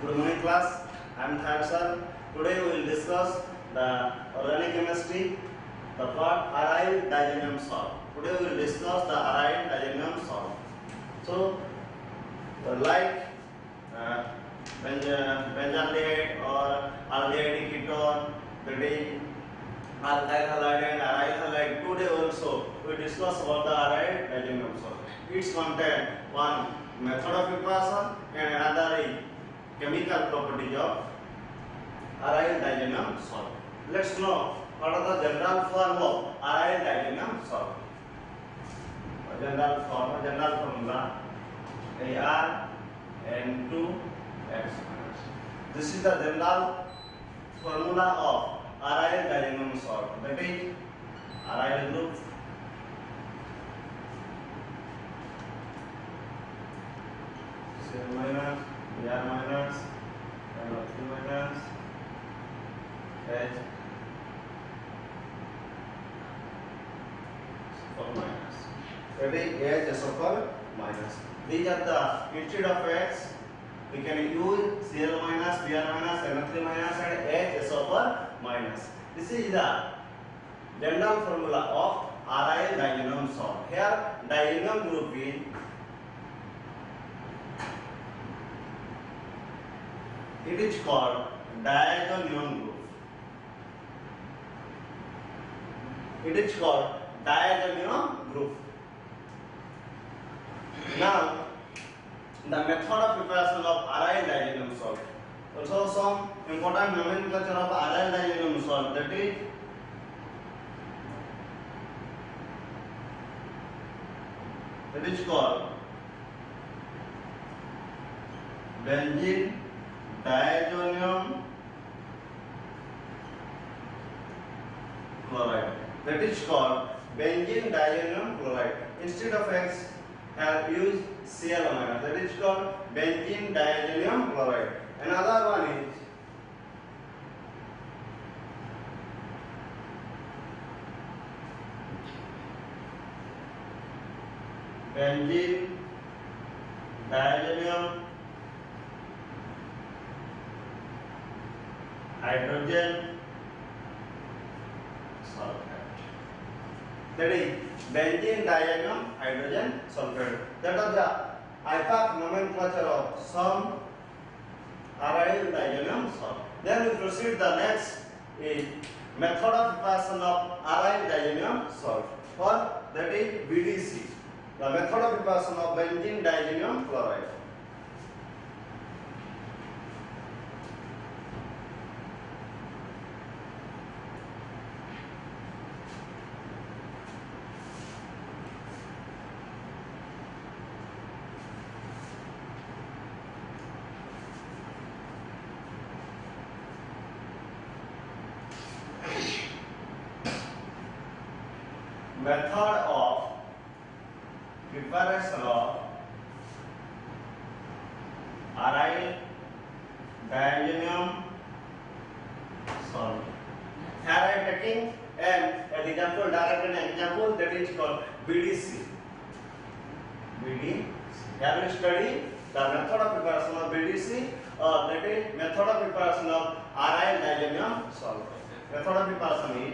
Good morning class, I am Third Sir. Today we will discuss the organic chemistry, the part aryl diazoxime salt. Today we will discuss the aryl diazoxime salt. So, like benzaldehyde or aldehyde ketone, that is alkyl halide and aryl halide. Today also we discuss about the aryl diazoxime salt. Its content, one method of preparation and another is chemical properties of aryl diazoxime salt. Let's know what are the general form of aryl diazoxime salt. General formula ArN2X. This is the general formula of aryl diazoxime salt. That is aryl group Cl minus, Br minus, NO3 minus, H minus. That is H minus. These are the, instead of X, we can use Cl minus, Br minus, NO3 minus and H minus. This is the general formula of aryl diazoxime salt. Here diazoxime group is it is called diazoxime group. It is called diazoxime group. Now, the method of preparation of aryl diazoxime salt. Also, some important nomenclature of aryl diazoxime salt. That is called benzene diazoxime chloride. That is called benzene diazoxime chloride. Instead of X, have used Cl minus. That is called benzene diazoxime chloride. Another one is benzene diazoxime hydrogen sulfate. That is benzene diazoxime hydrogen sulfate. That is the IUPAC nomenclature of some aryl diazoxime salt. Then we proceed the next is method of preparation of aryl diazoxime salt. For that is BDC. The method of preparation of benzene diazoxime chloride. Method of preparation of aryl diazoxime salt. Here I am taking an example, direct an example, that is called BDC. BDC. Here we study the method of preparation of BDC, or that is method of preparation of aryl diazoxime salt. Method of preparation is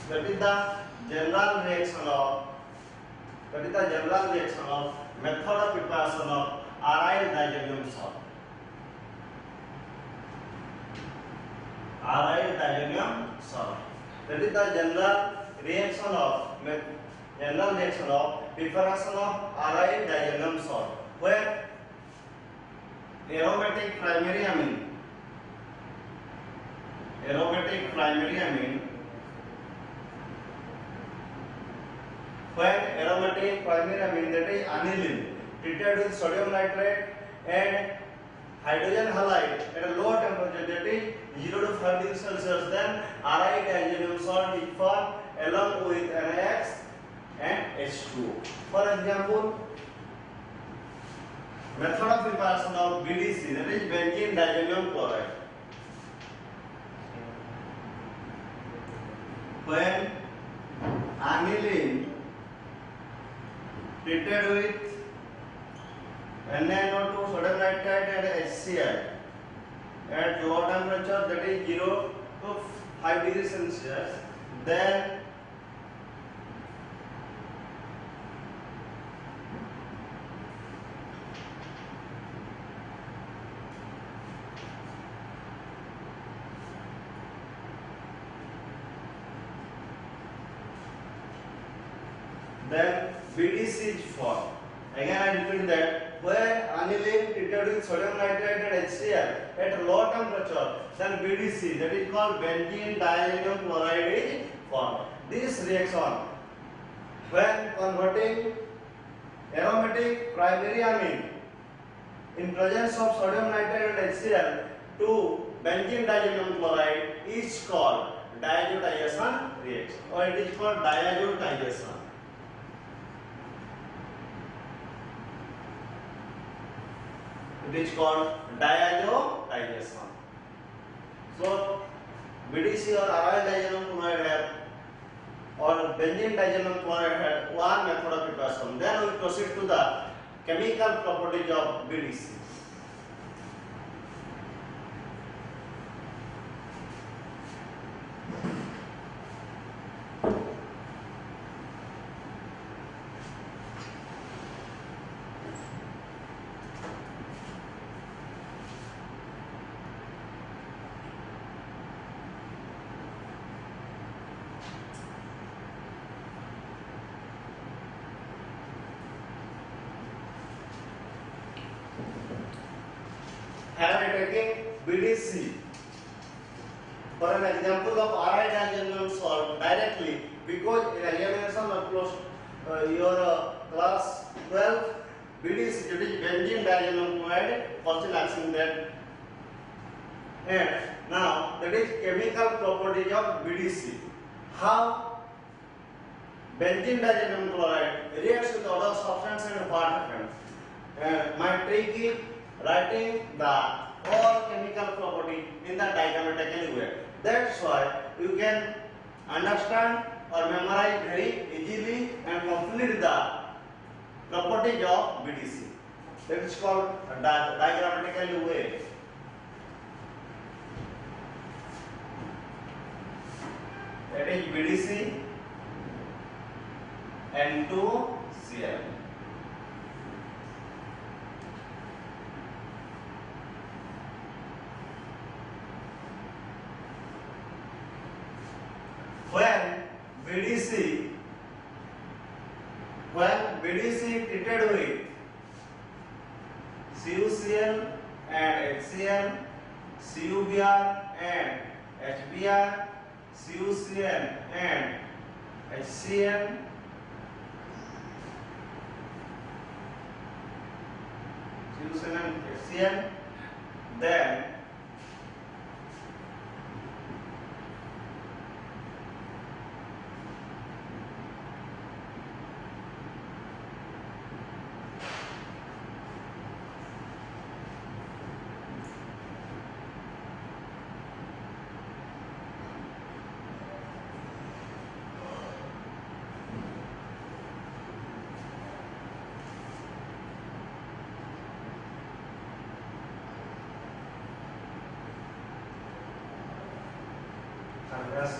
that is the general reaction of method of preparation of aryl diazoxime salt. Aryl diazoxime salt. That is the general reaction of preparation of aryl diazoxime salt, where aromatic primary amine when aromatic primary amine, that is aniline, treated with sodium nitrate and hydrogen halide at a low temperature, that is 0 to 5 degrees Celsius, then Ri diazonium salt is formed along with NaX and H2O. For example, method of preparation of BDC, that is benzene diazonium chloride. When aniline treated with NaNO2, sodium nitrite and HCl at low temperature, that is 0 to 5 degrees Celsius, then BDC is formed. Again I repeat that when aniline treated with sodium nitrite and HCl at low temperature, then BDC, that is called benzene diazonium chloride, is formed. This reaction, when converting aromatic primary amine in presence of sodium nitrite and HCl to benzene diazonium chloride, is called diazotization reaction, or it is called diazotization. It is called diazotization. So BDC or aryl diazonium chloride have or benzene diazonium chloride have one method of preparation. Then we proceed to the chemical properties of BDC. I am taking BDC for an example of aryl diazonium salt directly, because in examination of your class 12 BDC, that is benzene diazonium chloride, question asking that. And now that is chemical properties of BDC. How benzene diazonium chloride reacts with other substance and what happens. My trick is writing the all chemical property in the diagrammatical way. That's why you can understand or memorize very easily and complete the properties of BDC. That is called diagrammatical way. That is BDC N2Cl. When BDC treated with CuCl and HCl, CuBr and HBr, CuCl and HCl, CuCl and HCl, then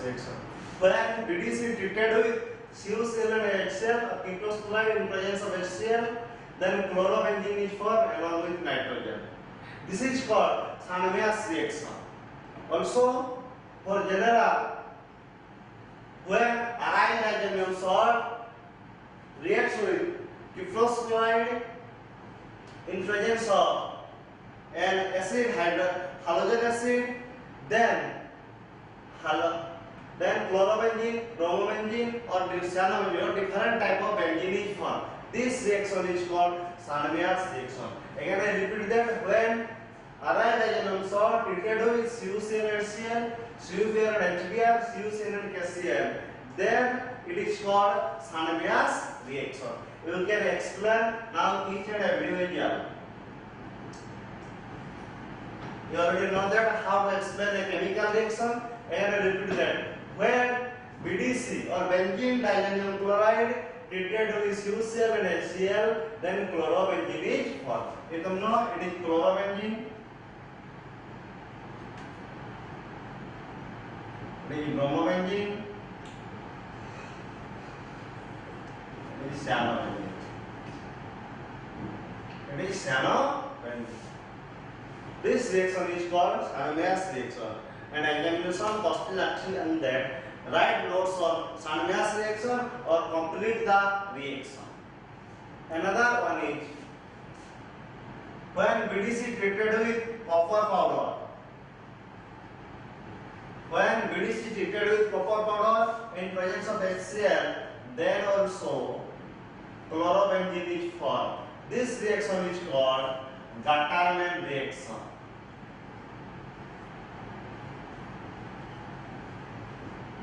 reaction. When BDC treated with CuCl and HCl, ketose chloride in presence of HCl, then chlorobenzene is formed along with nitrogen. This is called Shanmias reaction. Also, for genera, when aryl diazonium salt reacts with ketose chloride in presence of an acid, halogen acid, then chlorobenzene, bromobenzene or cyanogen or different type of benzene is formed. This reaction is called Shanmias reaction. Again I repeat that when are treated with CuCl and HCl, CuPr and HBr, CuCl and KCl, then it is called Shanbias reaction. You can explain now each and every individual. You already know that how to explain a chemical reaction, and I repeat that. When BDC or benzene diazenyl chloride treated with CuCl and HCl, then chlorobenzene is formed. You know it is chlorobenzene. It is bromobenzene. It is cyanobenzene. It is cyanobenzene. This reaction is called Shanbias reaction. And examination question actually on that. Write notes on Shanbias reaction or complete the reaction. Another one is when BDC treated with copper powder. When BDC treated with copper powder in presence of HCl, then also chlorobenzene is formed. This reaction is called Gattermann reaction.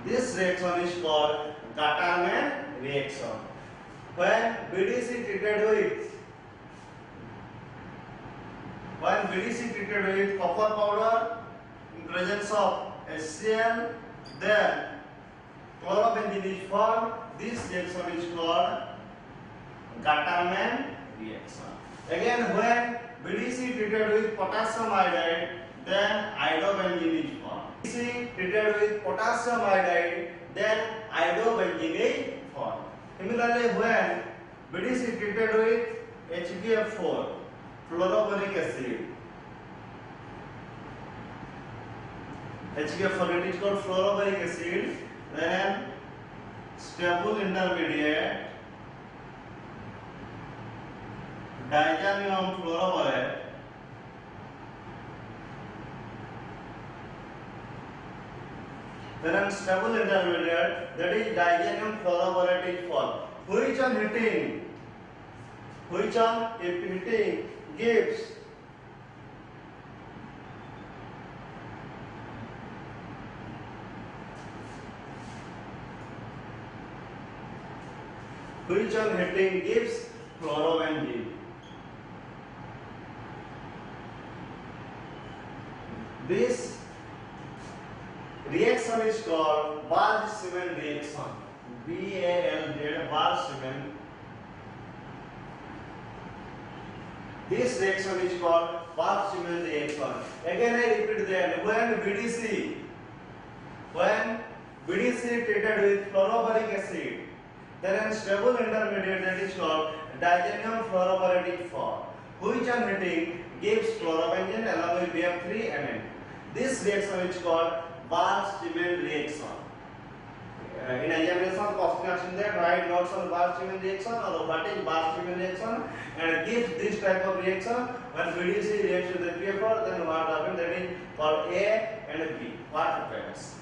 This reaction is called Gattermann reaction. When BDC treated with copper powder in presence of HCl, then chlorobenzene is formed. This reaction is called Gattermann reaction. Again, when BDC treated with potassium iodide, then iodobenzene is formed. BDC treated with potassium iodide, then iodobenzene is formed. Similarly, when BDC treated with HBF4, fluoroboric acid, HBF4 it is called fluoroboric acid, then stable intermediate diazenyl fluoroborate, then stable intermediate, that is diazenyl fluoroborate is formed. Which on hitting gives chlorobenzene. This reaction is called Wald-Siemens reaction. BALZ, Wald-Siemens. This reaction is called Wald-Siemens reaction. Again, I repeat that when BDC treated with fluoroboric acid, then stable intermediate that is called diazenyl fluoroborate is formed, which on heating gives chlorobenzene along with BF3Mn. This reaction is called Wald-Siemens reaction. In examination, question asking that write notes on Wald-Siemens reaction or what is Wald-Siemens reaction, and gives this type of reaction. When BDC reacts with the PFR, then what happens? That is called A and B. What happens?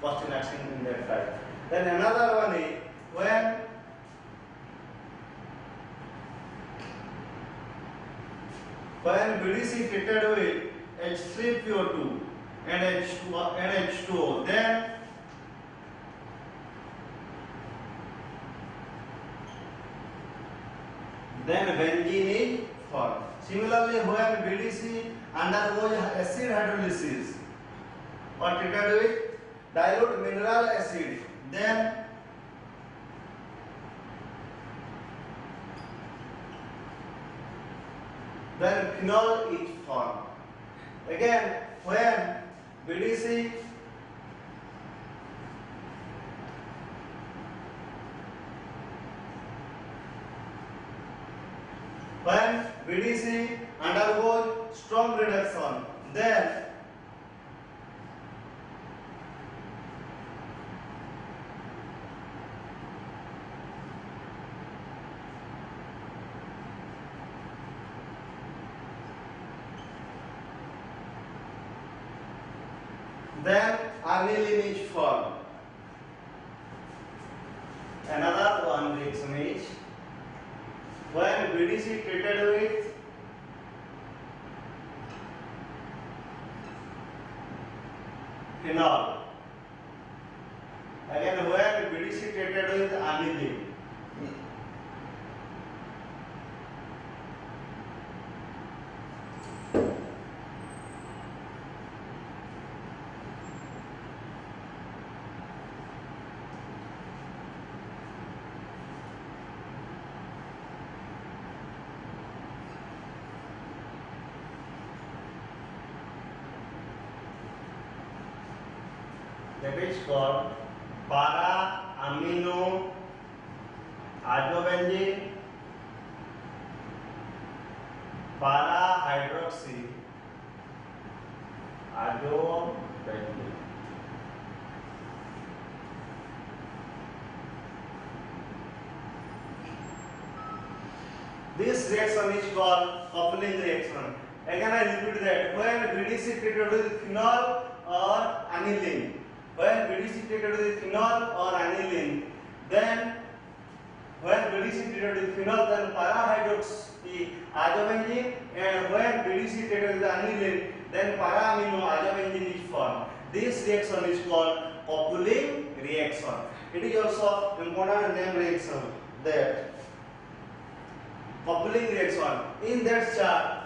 Question asking in that type. Then another one is when BDC treated with H3PO2 and H2O, then benzene is formed. Similarly, when BDC undergoes acid hydrolysis or treated with dilute mineral acid, then phenol is formed. Again, when BDC undergoes strong reduction, then aniline is formed. Another one reaction is when BDC treated with phenol. Again, where BDC treated with aniline. That is called para amino azobenzene para hydroxy azobenzene. This reaction is called coupling reaction. Again I repeat that when BDC treated with phenol or aniline, when BDC treated with phenol or aniline, then when BDC treated with phenol, then para-hydroxy azobenzene, and when BDC treated with aniline, then para-amino azobenzene is formed. This reaction is called coupling reaction. It is also important name reaction, that coupling reaction. In that chart,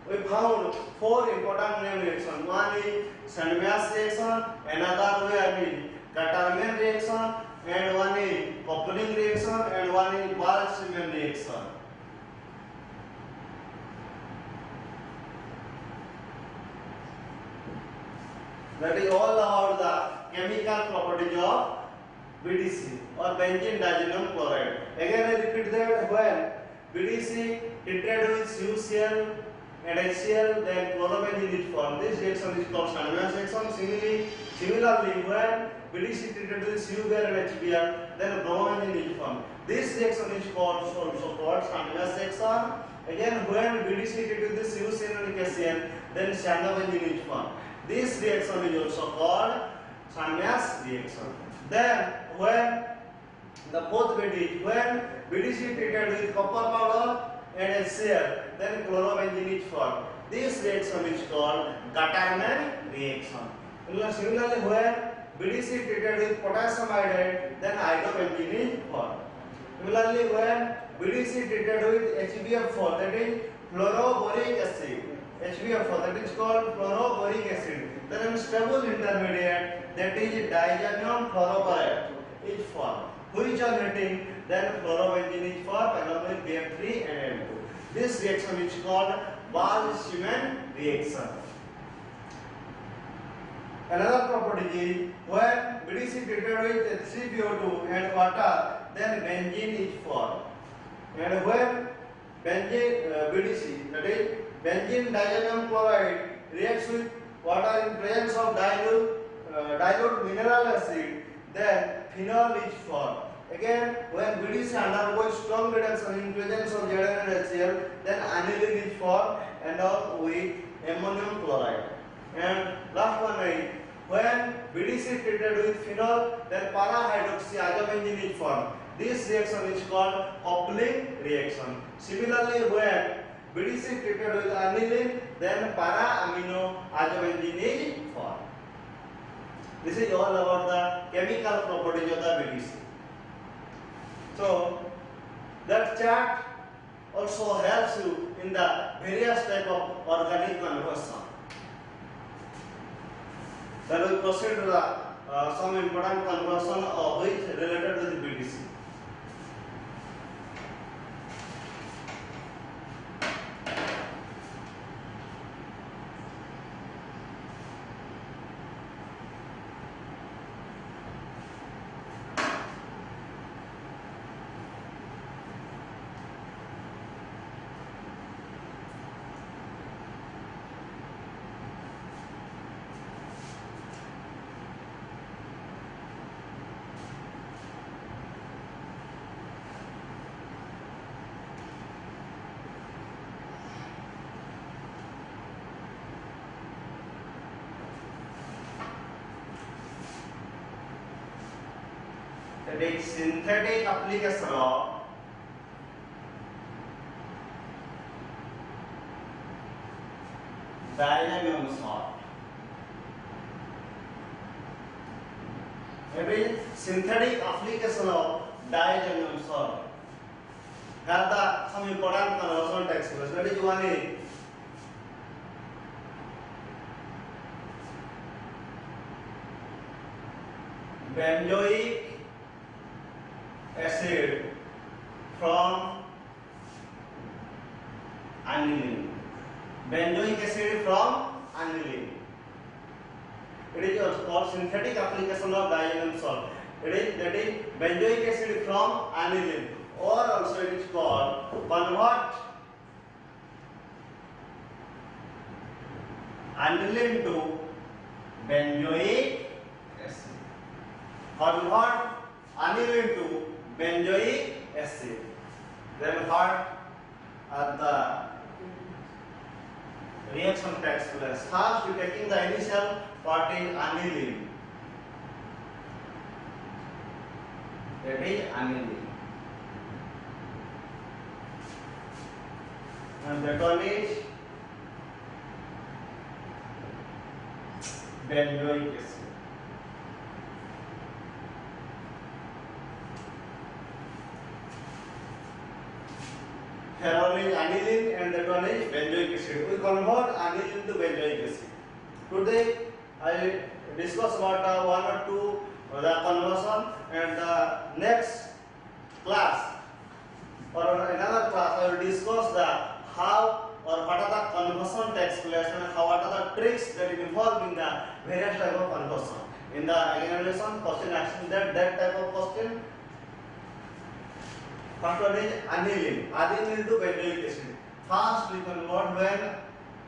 we found four important name reactions. One is Sandmash reaction, another one is Caterman reaction, and one is coupling reaction, and one is Boltzmann reaction. That is all about the chemical properties of BDC or benzene diazenyl chloride. Again I repeat that when BDC treated with CuCl and HCl, then chlorobenzene is formed. This reaction is called Sandmash reaction. Similarly, when BDC treated with CuBr and HBr, then bromobenzene is formed. This reaction is called Sandmash reaction. Again, when BDC treated with CuCl and KCl, then cyanobenzenene is formed. This reaction is also called Sandmash reaction. Then, when the fourth BD, when BDC treated with copper powder and HCl, then chlorobenzene is formed. This reaction is called Caterman reaction. Similarly, when BDC treated with potassium iodide, then iodobenzene is formed. Similarly, when BDC treated with HBF4, that is fluoroboric acid, HBF4, that is called fluoroboric acid, then stable intermediate, that is diazenyl fluoroborate is formed. Which are meeting, then fluorobenzene is formed along with BF3 and N2. This reaction is called Boltzmann reaction. Another property is when BDC treated with 3PO2 and water, then benzene is formed. And when BDC, that is benzene diazenyl chloride, reacts with water in presence of dilute mineral acid, then phenol is formed. Again, when BDC undergoes strong reduction in presence of Zn and HCl, then aniline is formed and all with ammonium chloride. And last one is when BDC treated with phenol, then para-hydroxy azobenzene is formed. This reaction is called coupling reaction. Similarly, when BDC treated with aniline, then para-amino azobenzene is formed. This is all about the chemical properties of the BDC. So that chart also helps you in the various type of organic conversion. Then we proceed to the some important conversion of which related with BDC. That is synthetic application of diammonium salt. It is synthetic application of diazoxide salt. Have the some important conversion textbooks. That is one is benzoic acid from aniline. Benzoic acid from aniline. It is also called synthetic application of diazoxide salt. That is benzoic acid from aniline, or also it is called convert aniline to benzoic acid. Convert aniline to benzoic acid. Then what are the reaction takes place? First, you taking the initial part is aniline. That is aniline. And that one is benzoic acid. Here one is aniline and that one is benzoic acid. We convert aniline to benzoic acid. Today I discuss about one or two the conversion, and the next class or another class I will discuss the how or what are the conversion takes place and how what are the tricks that is involved in the various type of conversion. In the examination question asking that type of question. First one is aniline. Aniline to benzoic acid. First we convert when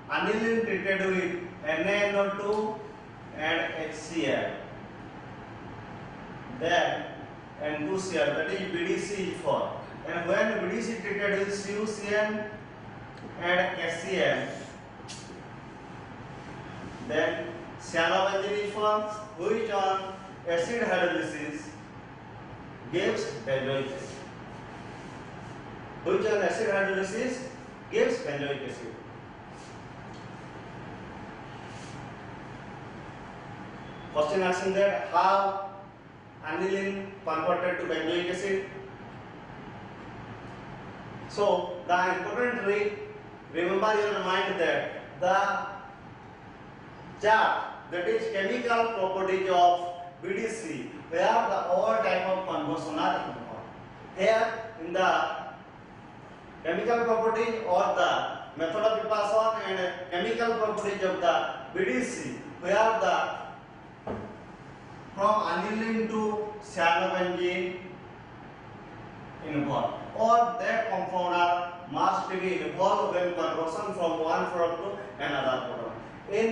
aniline treated with NaNO2 and HCl. Then N2Cl, that is BDC formed. And when BDC treated with CuCN and HCl, then cyanobenzene is formed, which on acid hydrolysis gives benzoic acid. Which on acid hydrolysis gives benzoic acid. Question asking that how aniline converted to benzoic acid. So the important trick, remember your mind that the chart, that is chemical properties of BDC, where the all type of conversion are involved. Here in the chemical property or the method of preparation and chemical properties of the BDC, where the from aniline to cyanobenzene involved, or that compound must be involved when conversion from one product to another product. In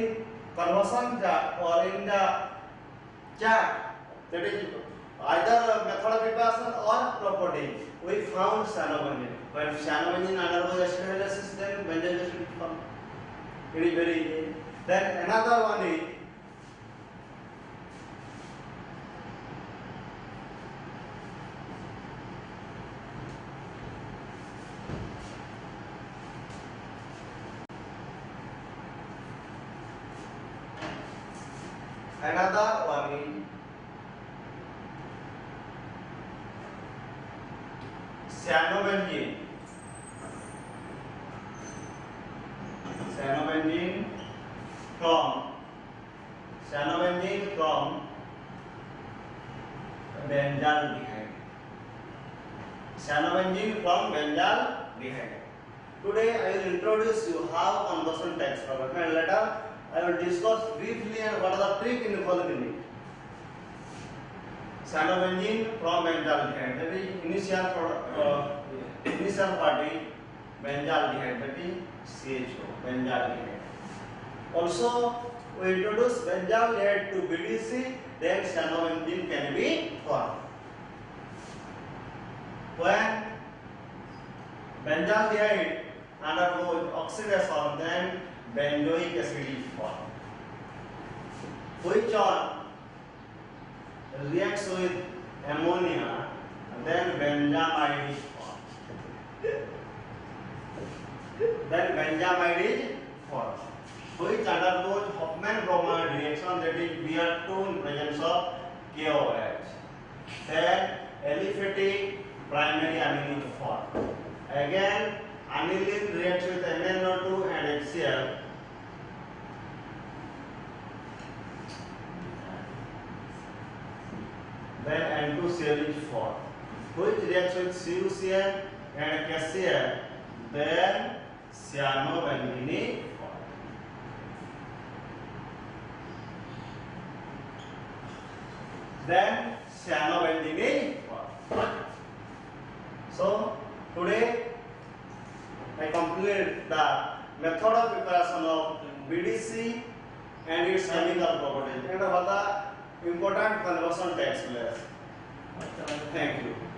conversion chart or in the chart, that is either method of preparation or property, we found cyanobenzene. When cyanobenzene undergoes acid hydrolysis, then benzoic acid formed. It is very easy. Then another one is cyanobenzene. Cyanobenzene from benzaldehyde. Cyanobenzene from benzaldehyde. Today I will introduce you how conversion takes place, and later I will discuss briefly and what are the trick involved in it. Cyanobenzene from benzaldehyde, that is initial party benzaldehyde, that is CHO, benzaldehyde. Also we introduce benzaldehyde to BDC, then cyanobenzene can be formed. When benzaldehyde undergoes oxidation, then benzoic acid is formed, which on reacts with ammonia, then benzamide is formed. Then benzamide is formed, which undergoes Hofmann-Broman reaction, that is Br2 in presence of KOH. Then aliphatic primary aniline form. Again, aniline reacts with NaNO2 and HCl. Then N2Cl is formed, which reacts with CuCl and KCl. Then cyanobenzene formed. Then cyanobenzene formed. So today I completed the method of preparation of BDC and its chemical properties and what the important conversion takes place. Thank you.